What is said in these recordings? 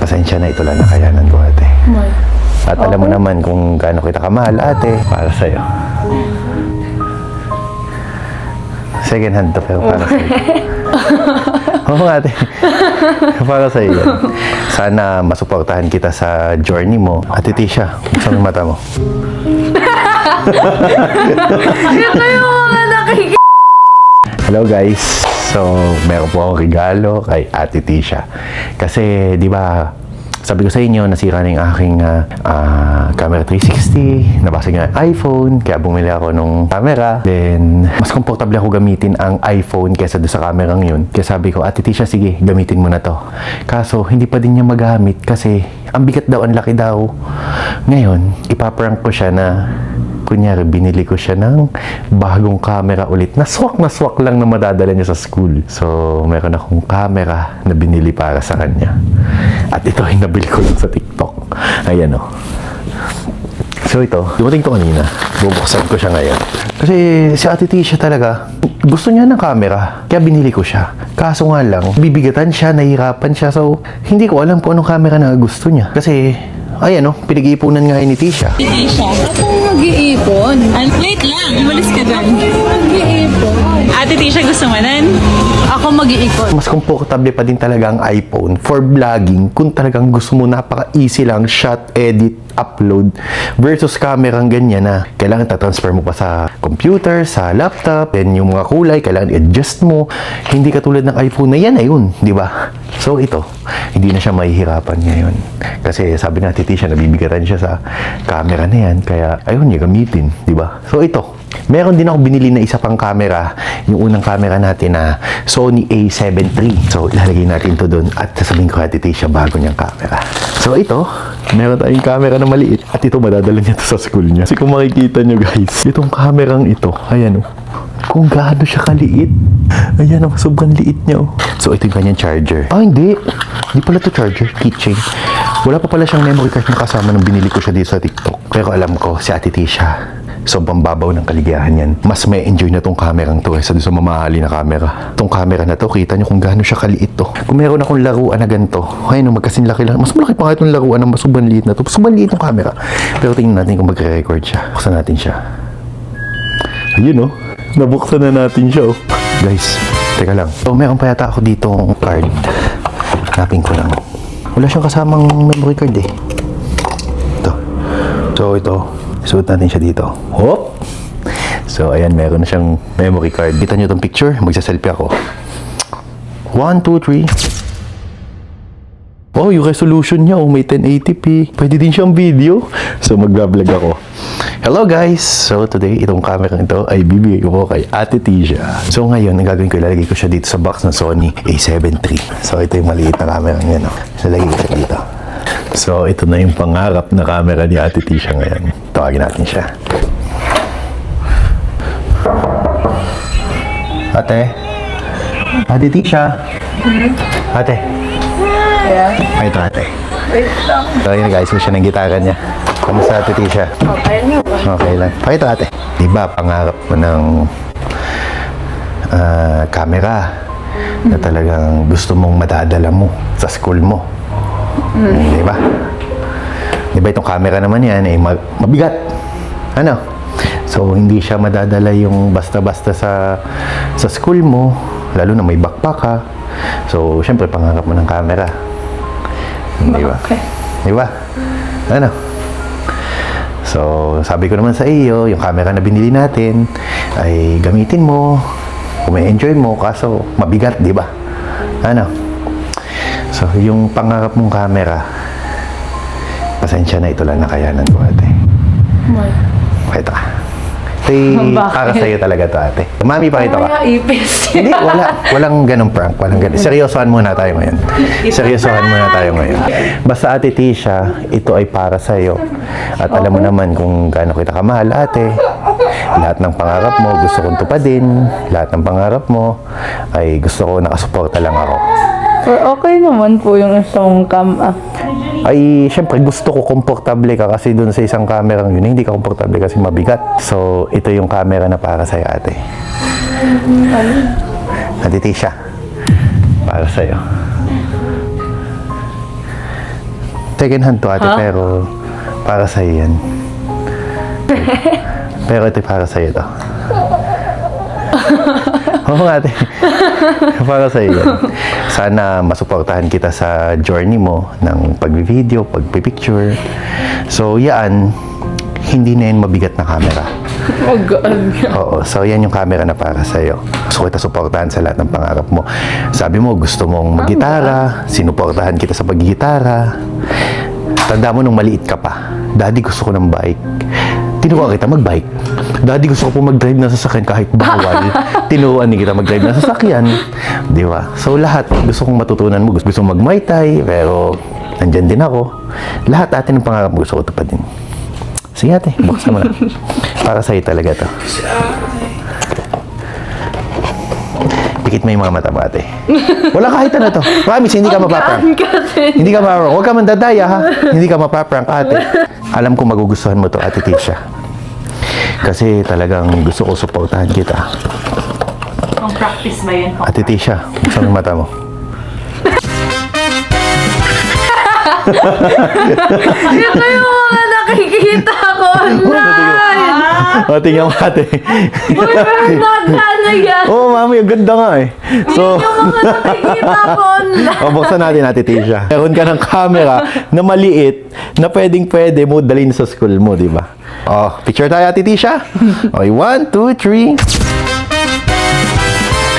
Pasensya na, ito lang nakayanan ko, ate. Why? At alam mo naman kung gaano kita kamahal, ate, para sa'yo. Second hand to, pero para sa'yo. Oo, ate. Para sa'yo yan. Sana masuportahan kita sa journey mo. Ate Tisha, buksan mo yung mata mo. Kaya kayo mga nakikita. Hello guys. So, meron po akong regalo kay Ate Tisha. Kasi, di ba, sabi ko sa inyo, nasira na yung aking camera 360, nabasag nga iPhone, kaya bumili ako nung camera. Then, mas komportable ako gamitin ang iPhone kaysa doon sa kamerang yun. Kaya sabi ko, Ate Tisha, sige, gamitin mo na to. Kaso, hindi pa din niya magamit kasi ang bigat daw, ang laki daw. Ngayon, ipaprank ko siya na kunyari, binili ko siya ng bagong camera ulit. Naswak lang na madadala niya sa school. So, meron akong camera na binili para sa kanya. At ito ay nabili ko lang sa TikTok. Ayan o. So, ito, dumating to kanina. Bubuksan ko siya ngayon. Kasi si Ate Tisha talaga, gusto niya ng camera. Kaya binili ko siya. Kaso nga lang, bibigatan siya, nahihirapan siya. So, hindi ko alam kung anong camera na gusto niya. Kasi, ayan o, pinag-iipunan nga ni Tisha. Tisha, ako mag-iipon. Wait lang, umalis ka dun. Mag-iipon. Ate Tisha, gusto mo nun? Ako mag-iipon. Mas komportable pa din talaga ang iPhone for vlogging kung talagang gusto mo napaka-easy lang, shot, edit, upload versus camera ang ganyan na kailangan tatransfer mo pa sa computer, sa laptop, then yung mga kulay, kailangan i-adjust mo. Hindi katulad ng iPhone na yan na yun, di ba? So ito, hindi na siya mahihirapan ngayon. Kasi sabi natin siya, nabibigatan siya sa camera na yan, kaya ayun niya gamitin, di ba? So ito, meron din ako binili na isa pang camera, yung unang camera natin na Sony A7 III. So, ilalagay natin to doon at sasabihin ko kay Tisha bago niyang camera. So, ito, meron tayong camera na maliit at ito madadala niya to sa school niya. Kasi kung makikita niyo guys, itong kamerang ito, ayan o, kung gaano siya kaliit. Ayan o, sobrang liit niya o. So, ito yung kanyang charger. Ah, hindi. Hindi pala to charger, keychain. Wala pa pala siyang memory card na kasama nung binili ko siya dito sa TikTok. Pero alam ko, si Ate Tisha, sobrang babaw ng kaligayahan yan. Mas may enjoy na tong kamerang to sa mamahali na camera. Tong camera na to, kita nyo kung gaano siya kaliit to. Kung meron akong laruan na ganito, ayun, magkasin laki lang. Mas malaki pa nga itong laruan na sobrang liit na to. Sobrang liit ng camera. Pero tingnan natin kung magre-record siya. Buksan natin siya. Ayun oh, nabuksan na natin siya oh. Guys, teka lang. So, meron pa yata ako dito card. Hanapin ko lang. Wala siyang kasamang memory card eh. Ito. So, ito. Suot natin siya dito. Hop! So, ayan, meron na siyang memory card. Kita nyo itong picture? Magsa-selfie ako. 1, 2, 3. Oh, yung resolution niya, oh, may 1080p. Pwede din siyang video. So, mag-vlog ako. Hello guys! So, today, itong camera ito ay bibigay ko po kay Ate Tisha. So, ngayon, ang gagawin ko, ilalagay ko siya dito sa box ng Sony A7 III. So, ito yung maliit na camera niya, no? Ilalagay ko siya dito. So, ito na yung pangarap na camera ni Ate Tisha ngayon. Tawagin natin siya. Ate? Ate Tisha? Ate? Yeah. Ay, ito ate. Wait lang. So, yun guys, siya ng gitara niya. Kamusta Ate Tisha? Okay niyo ba? Okay lang. Pakita ate. Diba, pangarap mo ng camera na talagang gusto mong madadala mo sa school mo. Diba? Diba itong camera naman yan, mabigat. Ano? So, hindi siya madadala yung basta-basta sa school mo, lalo na may backpack ka. So, syempre, pangarap mo ng camera. Diba? Okay. Diba? Ano? So, sabi ko naman sa iyo, yung camera na binili natin ay gamitin mo, kung may enjoy mo, kaso mabigat, di ba? Ano? So, yung pangarap mong camera, pasensya na, ito lang nakayanan ko, ate. Why? Pakita ka. Ito para sa'yo talaga to, ate. Mami, pakita ka. Kaya ipis. Hindi, walang ganong prank, walang ganun. Seryosohan muna tayo ngayon. Seryosohan muna tayo ngayon. Basta Ate Tisha, ito ay para sa'yo. At alam mo naman kung gaano kita kamahal, ate. Lahat ng pangarap mo, gusto kong tupadin. Lahat ng pangarap mo, ay gusto ko nakasuporta lang ako. Okay naman po yung isang Ay, syempre, gusto ko komportable ka kasi dun sa isang camera yun, hindi ka komportable kasi mabigat. So, ito yung camera na para sa'yo, ate. Ate Tisha, para sa'yo. Second hand to ate, pero para sa'yo yan. Pero ito para sa'yo to. Oo nga ate. Para sa'yo yan. Sana masuportahan kita sa journey mo ng pag-video, pag-picture. So yan, hindi na yan mabigat na camera. Oo, so yan yung camera na para sa'yo. Gusto kita suportahan sa lahat ng pangarap mo. Sabi mo, gusto mong mag-gitara, sinuportahan kita sa pag-gitara. Tanda mo nung maliit ka pa, Daddy gusto ko ng bike. Tinuruan kita mag-bike. Daddy gusto ko po mag-drive na sasakyan kahit bawal. Tinuruan ni kita mag-drive na sasakyan. Di ba? So lahat, gusto kong matutunan mo. Gusto mong mag-muay thai, pero nandyan din ako. Lahat atin ng pangarap mo gusto ko tupadin. Sige ate, buksan mo na. Para sa'yo talaga to. Pikit mo yung mga mata mo ate. Wala kahit ano to. Promise, hindi ka mapaprank. Hindi ka mapaprank. Huwag ka mandadaya ha. Hindi ka mapaprank ate. Alam ko magugustuhan mo to ate Tisha. Kasi talagang gusto ko suportahan kita. Kung practice ba yun? Ate Tisha, buksan mo yung mata mo. Yung kayo mga nakikita ko online! O, tingnan mo ate. Uy, pero nagkano yan? Oo, mami, ang ganda nga eh. So, Yung mga nakikita ko online! o, buksan natin ate Tisha. Meron ka ng camera na maliit na pwedeng-pwede mo dalhin sa school mo, di ba? O, picture tayo ate Tisha. Okay, 1, 2, 3.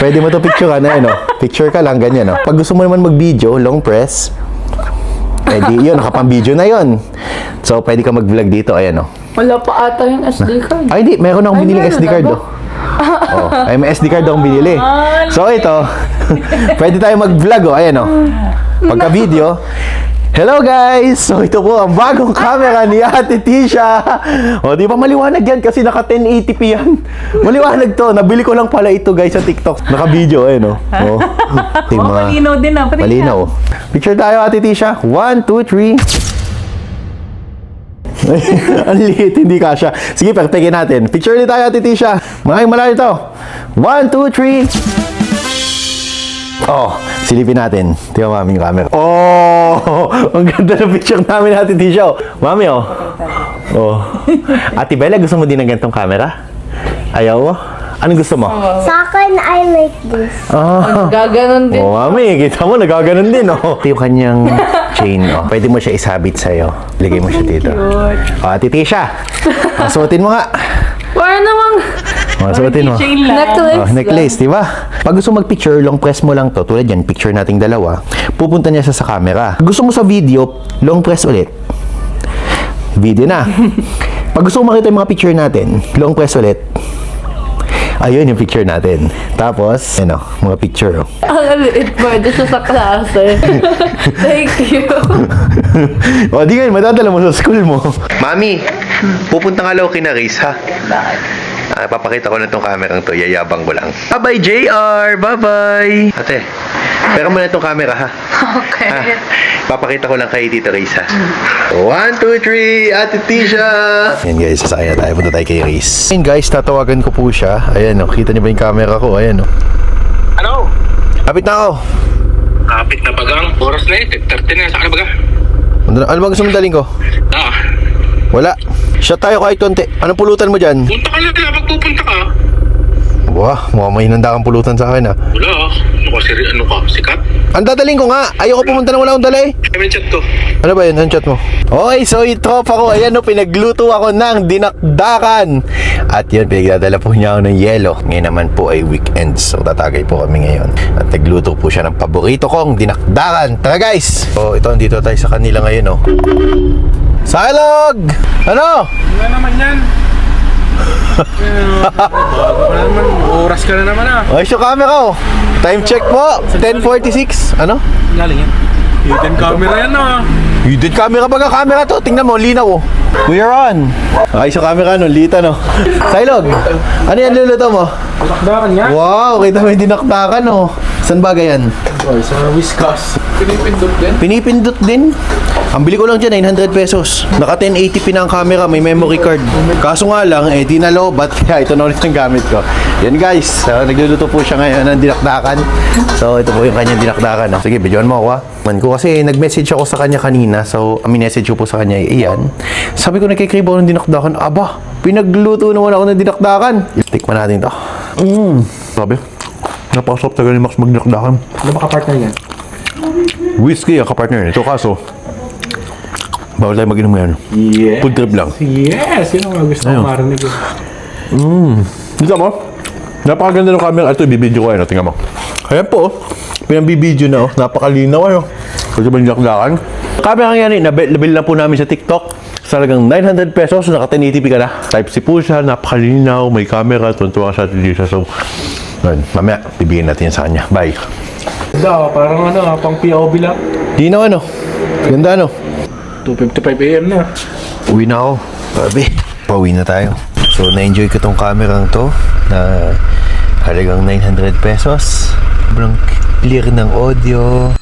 Pwede mo to picturean na yun, Picture ka lang, ganyan, Pag gusto mo naman mag-video, long press, pwede yun, nakapang-video na yun. So, pwede ka mag-vlog dito, ayan, Wala pa ata yung SD card. Ay, hindi. Meron akong biniling meron SD na card, ba? Ay, may SD card akong binili. So, ito. Pwede tayo mag-vlog, Ayan, Pagka-video. Hello, guys! So, ito po ang bagong camera ni Ate Tisha. Di ba maliwanag yan? Kasi naka 1080p yan. Maliwanag to. Nabili ko lang pala ito, guys, sa TikTok. Naka-video, Malinaw din Pati Malinaw. Picture tayo, Ate Tisha. 1, 2, 3. Ang liit, hindi kasha. Sige, pagpegin natin. Picture ulit tayo, Ate Tisha. Malayo to. 1, 2, 3. Silipin natin. Tingnan mami yung camera. Ang ganda ng picture namin, Ate Tisha. Mami, Ate Bella, gusto mo din ng ganitong camera? Ayaw mo? Anong gusto mo? Sa akin, I like this. Gaganon din. Mami, kita mo, nagaganon din, Ito yung kanyang chain, Pwede mo siya isabit sa'yo. Ligay mo siya dito. Ate Tisha. Suotin mo nga. Para namang Suotin mo. necklace. Necklace, di ba? Pag gusto mag-picture, long press mo lang to. Tulad yan, picture nating dalawa. Pupunta niya sa camera. Gusto mo sa video, long press ulit. Video na. Pag gusto mo makita yung mga picture natin, long press ulit. Ayun yung picture natin. Tapos, mga picture. Ang liit mo, doon siya sa klase. Thank you. Di ngayon, madadala mo sa school mo. Mami, pupunta nga lang kina Reese, ha? Bakit? Papakita ko na itong camera to. Yayabang ko lang. Bye-bye, JR! Bye-bye! Ate, pero mo na itong camera, ha? Okay. Ha? Papakita ko lang kay Tita Reese, ha? 1, 2, 3, Ate Tisha! Ayan guys, sasakyan tayo. Punta tayo kay Reese. Ayan guys, tatawagan ko po siya. Ayan, kita niyo ba yung camera ko? Ayan, Ano? Kapit na ako. Kapit na bagang. Oras na eh. 10:30 na. Saan ka na baga? Ano ba gusto mong daling ko? Wala. Shot tayo kahit konti. Anong pulutan mo dyan? Punta ka na. Pagpupunta ka. Wah, mukhang may hinanda kang pulutan sa akin, ha? Wala ah. Ano ka? Sikat? Ang dadaling ko nga. Ayoko pumunta na wala akong dala, eh. May chat ko. Ano ba yun? Anong chat mo? Okay, so yung tropa ko, ayan pinagluto ako ng dinakdakan. At yun, pinagdadala po niya ako ng yelo. Ngayon naman po ay weekend, so tatagay po kami ngayon. At nagluto po siya ng paborito kong dinakdakan. Tara guys! So ito, andito tayo sa kanila ngayon, Silog! Ano? Wala naman yan. Bago pa naman. Oras ka na naman ah. Ay, so camera, Time check po, 10:46. Ano? Galing yan. Hidden camera yan ah. Hidden camera ba ka camera to? Tingnan mo, linaw, We are on. Ay, so camera, lita, Silog, ano yan luluto mo? Takdakan yan. Wow, kita mo yung dinakdakan, Saan ba yan? Sa Whiskas. Pinipindot din. Pinipindot din? Ang bili ko lang dyan, 900 pesos. Naka 1080p na ang camera, may memory card. Kaso nga lang, di nalobat. Kaya ito na ulit yung gamit ko. Yan guys, nagluluto po siya ngayon ng dinakdakan. So, ito po yung kanyang dinakdakan. Sige, videoan mo ako ha. Man ko kasi nag-message ako sa kanya kanina. So, ang message ko po sa kanya, iyan. Sabi ko, nagkikrib ako ng dinakdakan. Aba, pinagluto naman ako ng dinakdakan. Tikman natin to. Sabi, napakasarap talaga ni Max magdinakdakan. Ano ba ka-partner yan? Whiskey ang kapartner nito. Kaso, bawal tayo mag-inom ngayon. Yes. Food trip lang. Yes! Yun ang gusto ko Ayun. marinig. Dito mo, napakaganda ng camera. Ito, ibibidyo ko yan. Tingnan mo. Ayan po, pinambibidyo na. Napakalinaw. Kasi ba nilakdakan? Camera yan, nabil na po namin sa TikTok. Talagang 900 pesos, naka 1080p ka na. Type-C po siya, napakalinaw, may camera, tuntua ka sa atin dito. So, yun, mamaya, bibigyan natin sa kanya. Bye. Ganda, parang pang POV lang. Di na ganda 2:55 AM na. Uwi na ako. Sabi, pauwi na tayo. So, na-enjoy ko tong kamerang to na halagang 900 pesos. Sobrang clear ng audio.